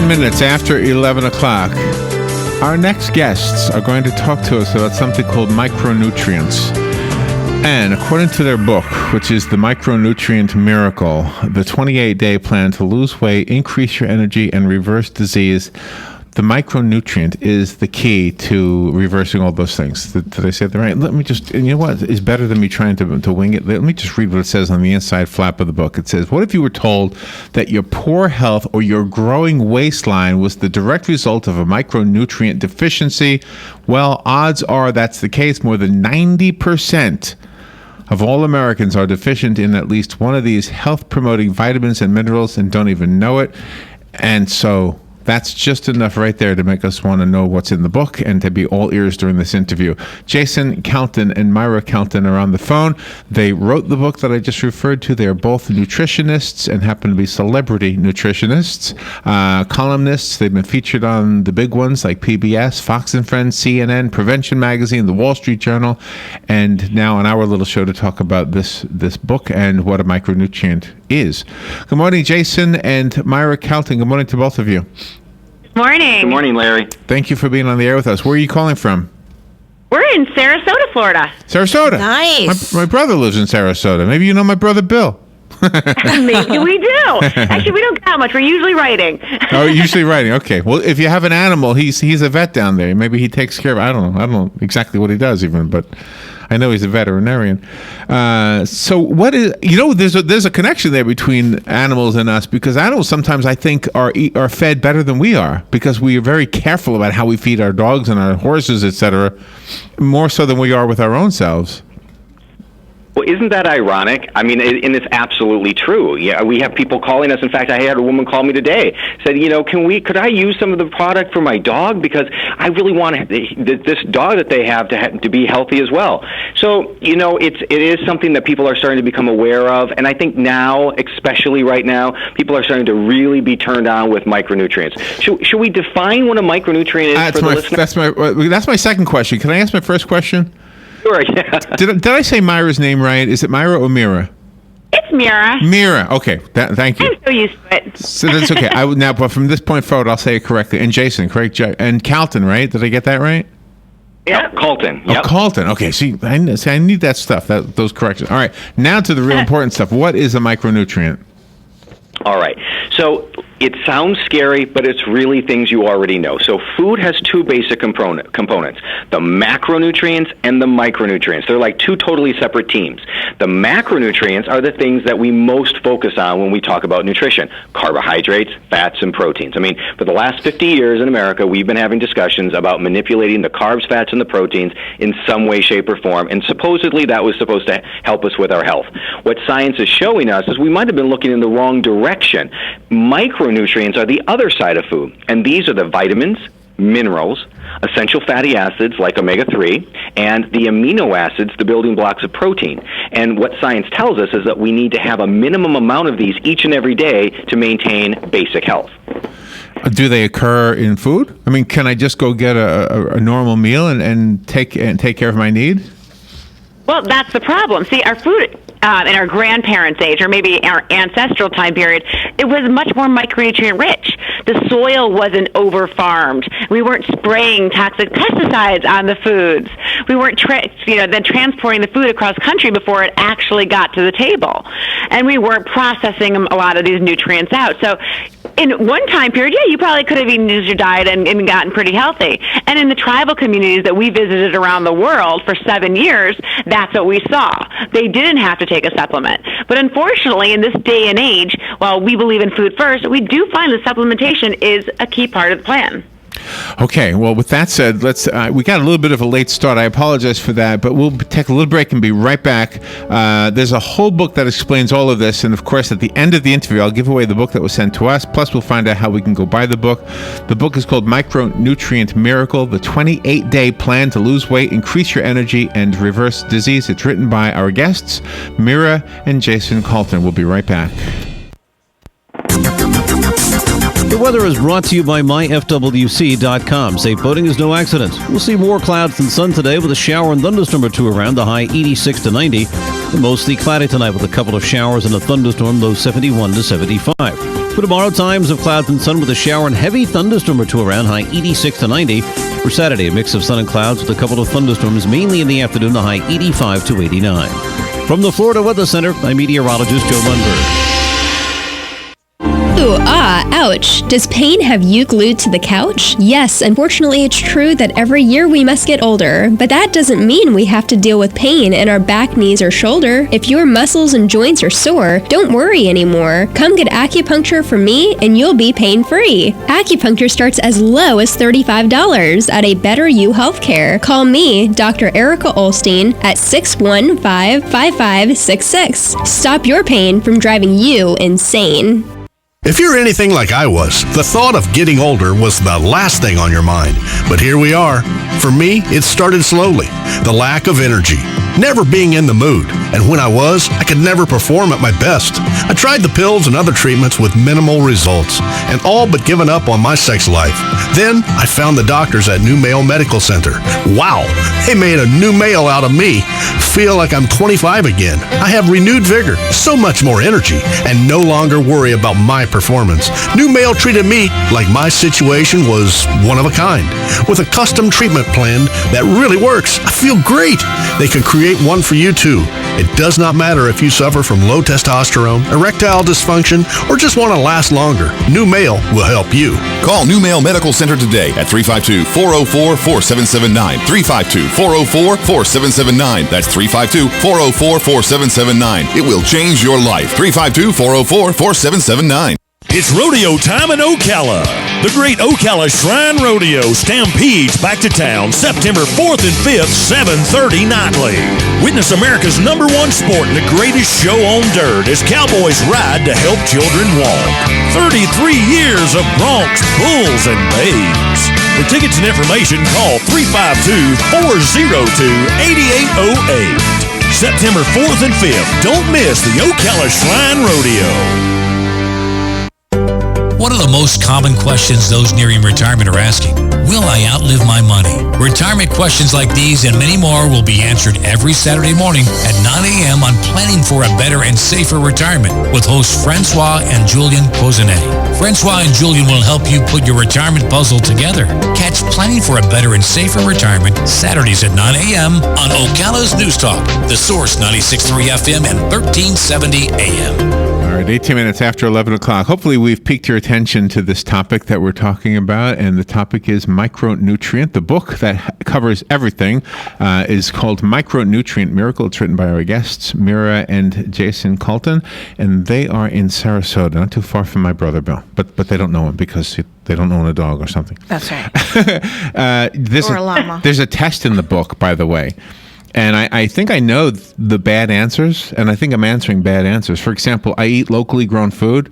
minutes after 11 o'clock. Our next guests are going to talk to us about something called micronutrients. And according to their book, which is the Micronutrient Miracle, the 28-day plan to lose weight, increase your energy, and reverse disease, the micronutrient is the key to reversing all those things. Did I say that right? Let me just, and you know what is better than me trying to wing it? Let me just read what it says on the inside flap of the book. It says, what if you were told that your poor health or your growing waistline was the direct result of a micronutrient deficiency? Well, odds are that's the case. More than 90% of all Americans are deficient in at least one of these health-promoting vitamins and minerals and don't even know it. And so that's just enough right there to make us want to know what's in the book and to be all ears during this interview. Jayson Calton and Mira Calton are on the phone. They wrote the book that I just referred to. They're both nutritionists and happen to be celebrity nutritionists, columnists. They've been featured on the big ones like PBS, Fox and Friends, CNN, Prevention Magazine, The Wall Street Journal, and now on our little show to talk about this book and what a micronutrient is. Good morning, Jayson and Mira Calton. Good morning to both of you. Morning. Good morning, Larry. Thank you for being on the air with us. Where are you calling from? We're in Sarasota, Florida. Sarasota. Nice. My brother lives in Sarasota. Maybe you know my brother Bill. Maybe we do. Actually, we don't get out much. We're usually writing. Oh, usually writing. Okay. Well, if you have an animal, he's a vet down there. Maybe he takes care of. I don't know exactly what he does even, but I know he's a veterinarian. So what is, there's a connection there between animals and us, because animals sometimes I think are fed better than we are, because we are very careful about how we feed our dogs and our horses, etc., more so than we are with our own selves. Well, isn't that ironic? I mean, and it's absolutely true. Yeah, we have people calling us. In fact, I had a woman call me today. Said, could I use some of the product for my dog, because I really want this dog that they have to be healthy as well. So, it is something that people are starting to become aware of, and I think now, especially right now, people are starting to really be turned on with micronutrients. Should we define what a micronutrient is for the listener? That's my second question. Can I ask my first question? Sure, yeah. Did I say Myra's name right? Is it Mira or Mira? It's Mira. Mira. Okay. Thank you. I'm so used to it. So that's okay. But from this point forward, I'll say it correctly. And Jayson, correct? And Calton, right? Did I get that right? Yeah, Calton. Yep. Oh, Calton. Okay. See, I need that stuff. Those corrections. All right. Now to the real important stuff. What is a micronutrient? All right. So it sounds scary, but it's really things you already know. So food has two basic components, the macronutrients and the micronutrients. They're like two totally separate teams. The macronutrients are the things that we most focus on when we talk about nutrition: carbohydrates, fats, and proteins. I mean, for the last 50 years in America, we've been having discussions about manipulating the carbs, fats, and the proteins in some way, shape, or form, and supposedly that was supposed to help us with our health. What science is showing us is we might have been looking in the wrong direction. Micronutrients are the other side of food, and these are the vitamins, minerals, essential fatty acids like omega-3, and the amino acids, the building blocks of protein. And what science tells us is that we need to have a minimum amount of these each and every day to maintain basic health. Do they occur in food? I mean, can I just go get a normal meal and take care of my need? Well, that's the problem. See, our food in our grandparents' age, or maybe our ancestral time period, it was much more micronutrient rich. The soil wasn't over-farmed. We weren't spraying toxic pesticides on the foods. We weren't then transporting the food across country before it actually got to the table. And we weren't processing a lot of these nutrients out. So in one time period, you probably could have eaten your diet and gotten pretty healthy. And in the tribal communities that we visited around the world for 7 years, that's what we saw. They didn't have to take a supplement. But unfortunately, in this day and age, while we believe in food first, we do find that supplementation is a key part of the plan. Okay, well, with that said, we got a little bit of a late start. I apologize for that, but we'll take a little break and be right back. There's a whole book that explains all of this, and of course, at the end of the interview, I'll give away the book that was sent to us, plus we'll find out how we can go buy the book. The book is called Micronutrient Miracle, the 28-day plan to lose weight, increase your energy, and reverse disease. It's written by our guests, Mira and Jayson Calton. We'll be right back. The weather is brought to you by myfwc.com. Safe boating is no accident. We'll see more clouds than sun today with a shower and thunderstorm or two around, the high 86 to 90. Mostly cloudy tonight with a couple of showers and a thunderstorm, low 71 to 75. For tomorrow, times of clouds and sun with a shower and heavy thunderstorm or two around, high 86 to 90. For Saturday, a mix of sun and clouds with a couple of thunderstorms, mainly in the afternoon, the high 85 to 89. From the Florida Weather Center, I'm meteorologist Joe Lundberg. Ooh, ouch. Does pain have you glued to the couch? Yes, unfortunately it's true that every year we must get older, but that doesn't mean we have to deal with pain in our back, knees, or shoulder. If your muscles and joints are sore, don't worry anymore. Come get acupuncture from me and you'll be pain-free. Acupuncture starts as low as $35 at a Better You Healthcare. Call me, Dr. Erica Olstein, at 615-5566. Stop your pain from driving you insane. If you're anything like I was, the thought of getting older was the last thing on your mind. But here we are. For me, it started slowly. The lack of energy, never being in the mood, and when I was, I could never perform at my best. I tried the pills and other treatments with minimal results, and all but given up on my sex life. Then, I found the doctors at New Male Medical Center. Wow, they made a new male out of me. Feel like I'm 25 again. I have renewed vigor, so much more energy, and no longer worry about my performance. New Male treated me like my situation was one of a kind, with a custom treatment plan that really works. I feel great. They could create one for you too. It does not matter if you suffer from low testosterone, erectile dysfunction, or just want to last longer. New Male will help you. Call New Male Medical Center today at 352-404-4779. 352-404-4779. That's 352-404-4779. It will change your life. 352-404-4779. It's rodeo time in Ocala. The Great Ocala Shrine Rodeo stampedes back to town September 4th and 5th, 7:30 nightly. Witness America's #1 sport and the greatest show on dirt as cowboys ride to help children walk. 33 years of broncs, bulls, and bays. For tickets and information, call 352-402-8808. September 4th and 5th. Don't miss the Ocala Shrine Rodeo. What are the most common questions those nearing retirement are asking? Will I outlive my money? Retirement questions like these and many more will be answered every Saturday morning at 9 a.m. on Planning for a Better and Safer Retirement with hosts Francois and Julian Pozenet. Francois and Julian will help you put your retirement puzzle together. Catch Planning for a Better and Safer Retirement Saturdays at 9 a.m. on Ocala's News Talk, The Source 96.3 FM and 1370 AM. All right, 18 minutes after 11 o'clock. Hopefully we've piqued your attention to this topic that we're talking about, and the topic is Micronutrient. The book that covers everything is called Micronutrient Miracle. It's written by our guests, Mira and Jayson Calton, and they are in Sarasota, not too far from my brother Bill, but they don't know him because they don't own a dog or something. That's right. Or a llama. There's a test in the book, by the way. And I think I know the bad answers, and I think I'm answering bad answers. For example, I eat locally grown food.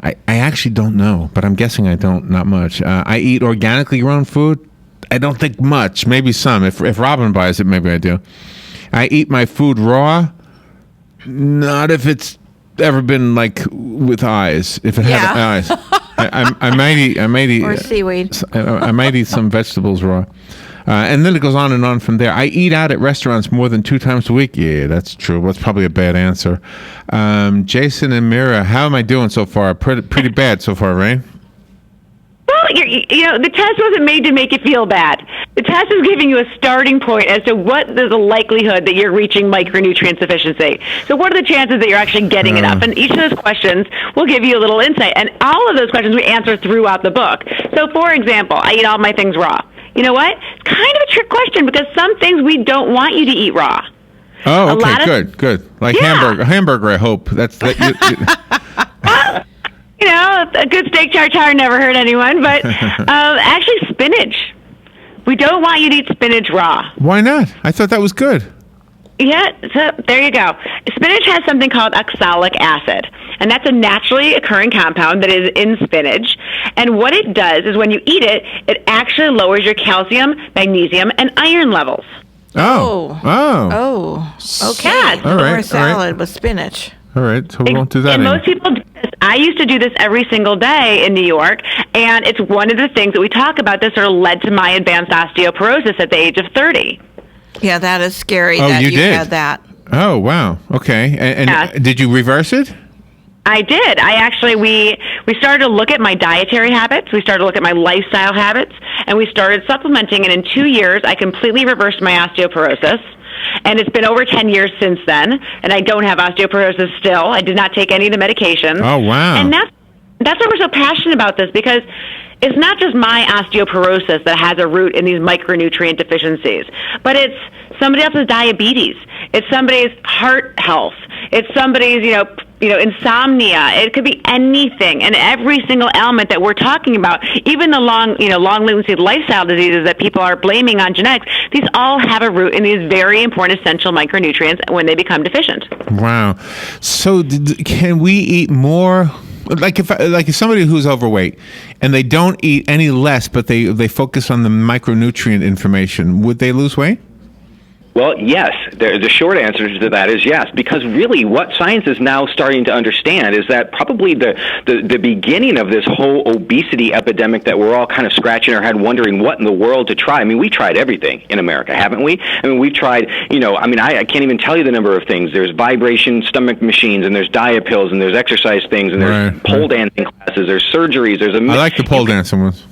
I actually don't know, but I'm guessing I don't, not much. I eat organically grown food. I don't think much, maybe some. If Robin buys it, maybe I do. I eat my food raw, not if it's ever been like with eyes. If it had eyes, I might eat or seaweed. I might eat some vegetables raw. And then it goes on and on from there. I eat out at restaurants more than 2 times a week. Yeah, that's true. That's probably a bad answer. Jayson and Mira, how am I doing so far? Pretty bad so far, right? Well, the test wasn't made to make you feel bad. The test is giving you a starting point as to what is the likelihood that you're reaching micronutrient sufficiency. So what are the chances that you're actually getting enough? And each of those questions will give you a little insight. And all of those questions we answer throughout the book. So, for example, I eat all my things raw. You know what? It's kind of a trick question because some things we don't want you to eat raw. Oh, okay, good. Like hamburger, I hope. That's that. A good steak tartare never hurt anyone, but actually spinach. We don't want you to eat spinach raw. Why not? I thought that was good. Yeah, so there you go. Spinach has something called oxalic acid, and that's a naturally occurring compound that is in spinach. And what it does is when you eat it, it actually lowers your calcium, magnesium, and iron levels. Oh. Okay. Yeah. All right. Or a salad with spinach. All right, so we won't do that And anymore. most people do this. I used to do this every single day in New York, and it's one of the things that we talk about that sort of led to my advanced osteoporosis at the age of 30. Yeah, that is scary Oh, that you did? had that. Oh, wow. Okay. And did you reverse it? I did. We started to look at my dietary habits. We started to look at my lifestyle habits, and we started supplementing. And in 2 years, I completely reversed my osteoporosis. And it's been over 10 years since then, and I don't have osteoporosis still. I did not take any of the medications. Oh, wow. And that's why we're so passionate about this, because it's not just my osteoporosis that has a root in these micronutrient deficiencies, but it's somebody else's diabetes. It's somebody's heart health. It's somebody's, insomnia. It could be anything, and every single element that we're talking about, even the long latency lifestyle diseases that people are blaming on genetics, these all have a root in these very important essential micronutrients when they become deficient. Wow. So can we eat more? Like if somebody who's overweight and they don't eat any less, but they focus on the micronutrient information, would they lose weight? Well, yes. The short answer to that is yes, because really what science is now starting to understand is that probably the beginning of this whole obesity epidemic that we're all kind of scratching our head wondering what in the world to try. I mean, we tried everything in America, haven't we? I mean, we've tried, I can't even tell you the number of things. There's vibration stomach machines, and there's diet pills, and there's exercise things, and there's pole dancing classes, there's surgeries. I like the pole dancing ones.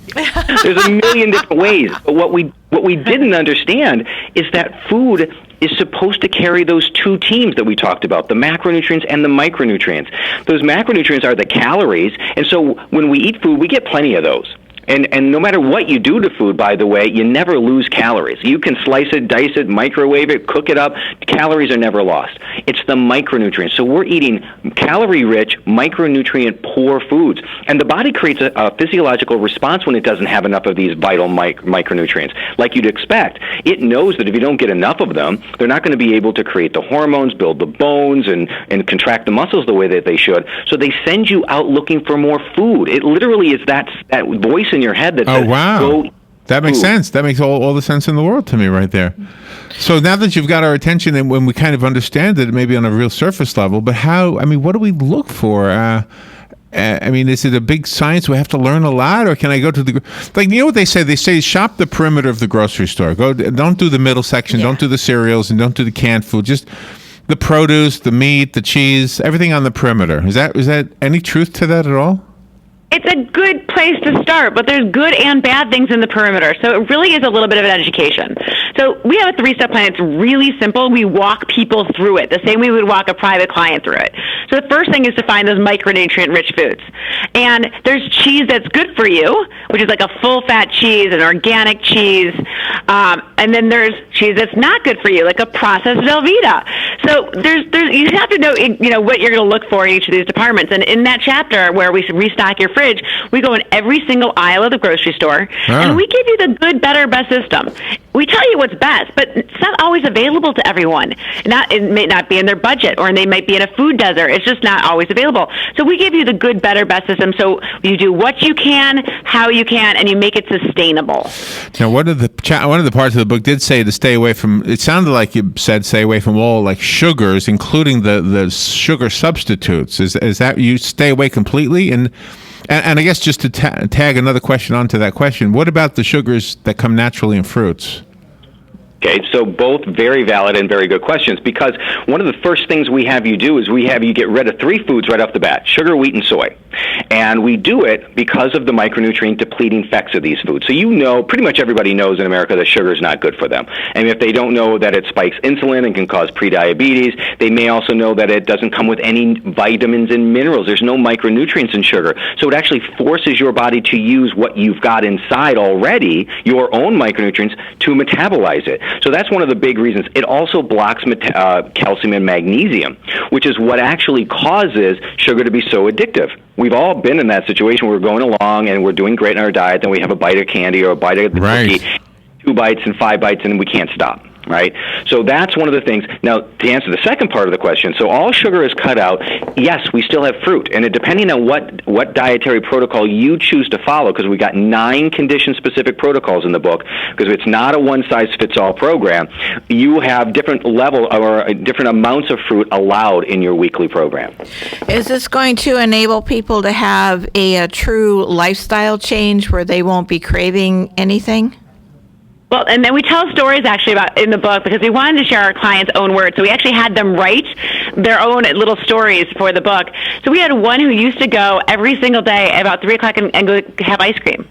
There's a million different ways. But what we didn't understand is that food is supposed to carry those two teams that we talked about, the macronutrients and the micronutrients. Those macronutrients are the calories, and so when we eat food, we get plenty of those. And no matter what you do to food, by the way, you never lose calories. You can slice it, dice it, microwave it, cook it up. Calories are never lost. It's the micronutrients. So we're eating calorie-rich, micronutrient-poor foods. And the body creates a physiological response when it doesn't have enough of these vital micronutrients. Like you'd expect. It knows that if you don't get enough of them, they're not going to be able to create the hormones, build the bones, and contract the muscles the way that they should. So they send you out looking for more food. It literally is that voice in your head that says, go that makes sense. That makes all the sense in the world to me right there. So now that you've got our attention and when we kind of understand it, maybe on a real surface level, but what do we look for? Is it a big science? We have to learn a lot, or can I go to what they say? They say shop the perimeter of the grocery store. Don't do the middle section. Yeah. Don't do the cereals, and don't do the canned food. Just the produce, the meat, the cheese, everything on the perimeter. Is that any truth to that at all? It's a good place to start, but there's good and bad things in the perimeter. So it really is a little bit of an education. So we have a 3-step plan. It's really simple. We walk people through it the same way we would walk a private client through it. So the first thing is to find those micronutrient-rich foods. And there's cheese that's good for you, which is like a full-fat cheese, an organic cheese. And then there's cheese that's not good for you, like a processed Velveeta. So you have to know what you're going to look for in each of these departments. And in that chapter where we restock your fridge, we go in every single aisle of the grocery store, and we give you the good, better, best system. We tell you what's best, but it's not always available to everyone. It may not be in their budget, or they might be in a food desert. It's just not always available. So we give you the good, better, best system. So you do what you can, how you can, and you make it sustainable. Now, one of the parts of the book did say to stay away from. It sounded like you said stay away from all like sugars, including the sugar substitutes. Is that you stay away completely? And I guess just to tag another question onto that question, what about the sugars that come naturally in fruits? Okay, so both very valid and very good questions, because one of the first things we have you do is we have you get rid of 3 foods right off the bat: sugar, wheat, and soy. And we do it because of the micronutrient depleting effects of these foods. So pretty much everybody knows in America that sugar is not good for them. And if they don't know that it spikes insulin and can cause prediabetes, they may also know that it doesn't come with any vitamins and minerals. There's no micronutrients in sugar. So it actually forces your body to use what you've got inside already, your own micronutrients, to metabolize it. So that's one of the big reasons. It also blocks calcium and magnesium, which is what actually causes sugar to be so addictive. We've all been in that situation where we're going along and we're doing great in our diet, then we have a bite of candy or a bite of the cookie, 2 bites and 5 bites, and we can't stop. Right? So that's one of the things. Now, to answer the second part of the question, so all sugar is cut out. Yes, we still have fruit. And depending on what dietary protocol you choose to follow, because we got 9 condition-specific protocols in the book, because it's not a one-size-fits-all program, you have different level or different amounts of fruit allowed in your weekly program. Is this going to enable people to have a true lifestyle change where they won't be craving anything? Well, and then we tell stories actually about in the book because we wanted to share our clients' own words. So we actually had them write their own little stories for the book. So we had one who used to go every single day at about 3 o'clock and go have ice cream.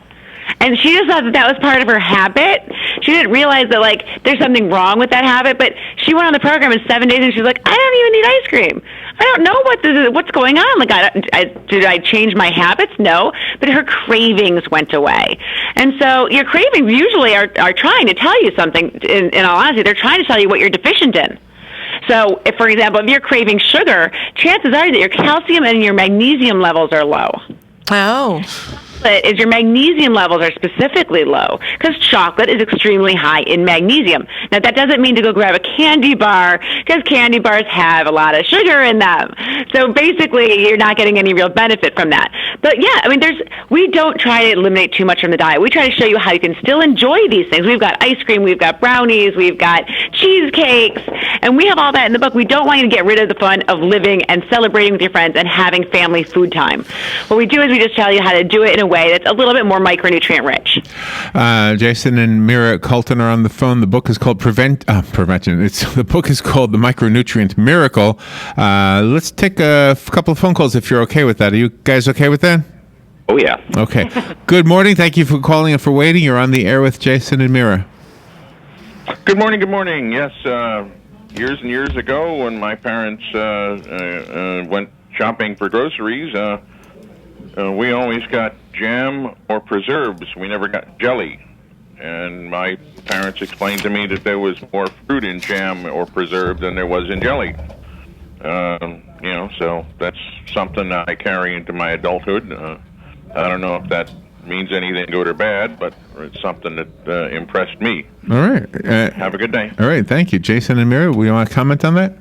And she just thought that was part of her habit. She didn't realize that, like, there's something wrong with that habit. But she went on the program in 7 days, and she's like, I don't even need ice cream. I don't know what's going on. Like, did I change my habits? No. But her cravings went away. And so your cravings usually are trying to tell you something. In all honesty, they're trying to tell you what you're deficient in. So, if, for example, if you're craving sugar, chances are that your calcium and your magnesium levels are low. Oh. Is your magnesium levels are specifically low because chocolate is extremely high in magnesium. Now, that doesn't mean to go grab a candy bar because candy bars have a lot of sugar in them. So basically, you're not getting any real benefit from that. But yeah, I mean, we don't try to eliminate too much from the diet. We try to show you how you can still enjoy these things. We've got ice cream, we've got brownies, we've got cheesecakes, and we have all that in the book. We don't want you to get rid of the fun of living and celebrating with your friends and having family food time. What we do is we just tell you how to do it in a way that's a little bit more micronutrient rich. Jayson and Mira Calton are on the phone. The book is called Prevention. The book is called The Micronutrient Miracle. Let's take a couple of phone calls if you're okay with that. Are you guys okay with that? Oh, yeah. Okay. Good morning. Thank you for calling and for waiting. You're on the air with Jayson and Mira. Good morning. Good morning. Yes, years and years ago when my parents went shopping for groceries, we always got jam or preserves. We never got jelly. And my parents explained to me that there was more fruit in jam or preserve than there was in jelly. So that's something that I carry into my adulthood. I don't know if that means anything good or bad, but it's something that impressed me. All right. Have a good day. All right. Thank you. Jayson and Mira, we want to comment on that?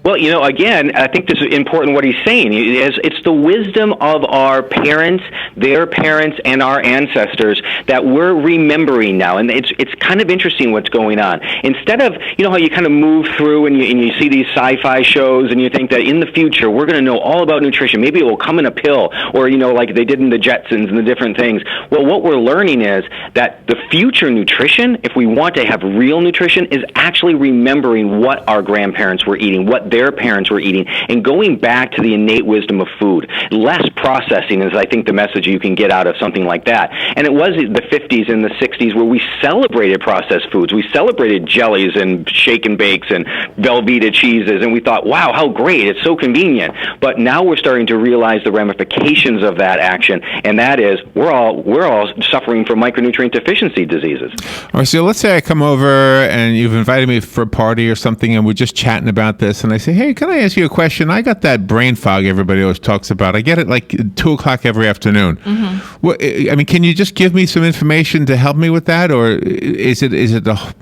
Well, again, I think this is important what he's saying. It's the wisdom of our parents, their parents, and our ancestors that we're remembering now. And it's kind of interesting what's going on. Instead of, how you kind of move through and you see these sci-fi shows and you think that in the future we're going to know all about nutrition. Maybe it will come in a pill or, like they did in the Jetsons and the different things. Well, what we're learning is that the future nutrition, if we want to have real nutrition, is actually remembering what our grandparents were eating, what their parents were eating, and going back to the innate wisdom of food. Less processing is, I think, the message you can get out of something like that. And it was the 50s and the 60s where we celebrated processed foods. We celebrated jellies and shake and bakes and Velveeta cheeses, and we thought, wow, how great, it's so convenient. But now we're starting to realize the ramifications of that action, and that is we're all suffering from micronutrient deficiency diseases. All right, so let's say I come over and you've invited me for a party or something, and we're just chatting about this, and I say, hey, can I ask you a question? I got that brain fog everybody always talks about. I get it like 2 o'clock every afternoon. Mm-hmm. Well, I mean, can you just give me some information to help me with that, or is it the?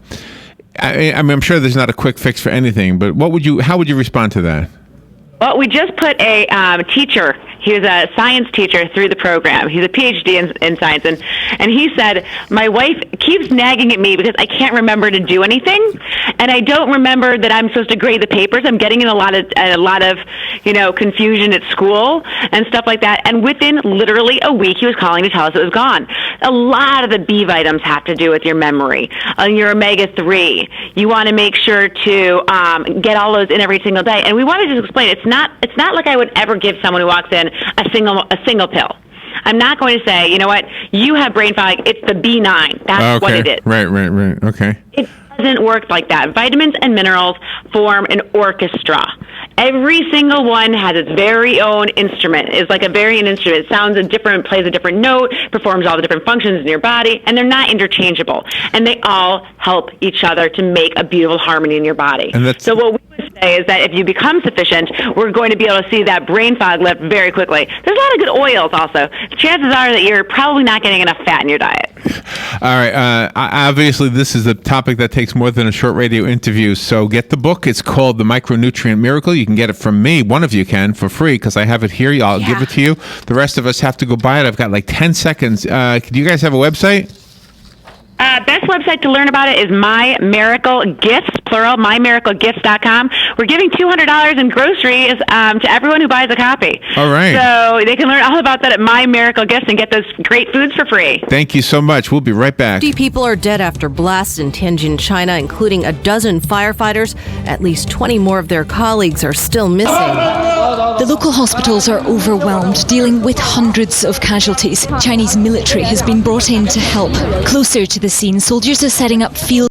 I mean, I'm sure there's not a quick fix for anything, but how would you respond to that? Well, we just put a teacher. He was a science teacher through the program. He's a PhD in science, and he said, my wife keeps nagging at me because I can't remember to do anything, and I don't remember that I'm supposed to grade the papers. I'm getting in a lot of confusion at school and stuff like that. And within literally a week, he was calling to tell us it was gone. A lot of the B vitamins have to do with your memory, your omega-3. You want to make sure to get all those in every single day. And we want to just explain it's not like I would ever give someone who walks in a single pill. I'm not going to say, you know what, you have brain fog, it's the B9. That's what it is. Right. Okay. It doesn't work like that. Vitamins and minerals form an orchestra. Every single one has its very own instrument. It's like a variant instrument. It sounds different, plays a different note, performs all the different functions in your body, and they're not interchangeable. And they all help each other to make a beautiful harmony in your body. So what we would say is that if you become sufficient, we're going to be able to see that brain fog lift very quickly. There's a lot of good oils also. Chances are that you're probably not getting enough fat in your diet. All right. Obviously, this is a topic that takes more than a short radio interview. So get the book. It's called The Micronutrient Miracle. You can get it from me. One of you can for free because I have it here. I'll give it to you. The rest of us have to go buy it. I've got like 10 seconds. Do you guys have a website? Best website to learn about it is My Miracle Gifts, plural, mymiraclegifts.com. We're giving $200 in groceries to everyone who buys a copy. All right. So they can learn all about that at My Miracle Gifts and get those great foods for free. Thank you so much. We'll be right back. 50 people are dead after blasts in Tianjin, China, including a dozen firefighters. At least 20 more of their colleagues are still missing. The local hospitals are overwhelmed, dealing with hundreds of casualties. Chinese military has been brought in to help. Closer to the scene, soldiers are setting up field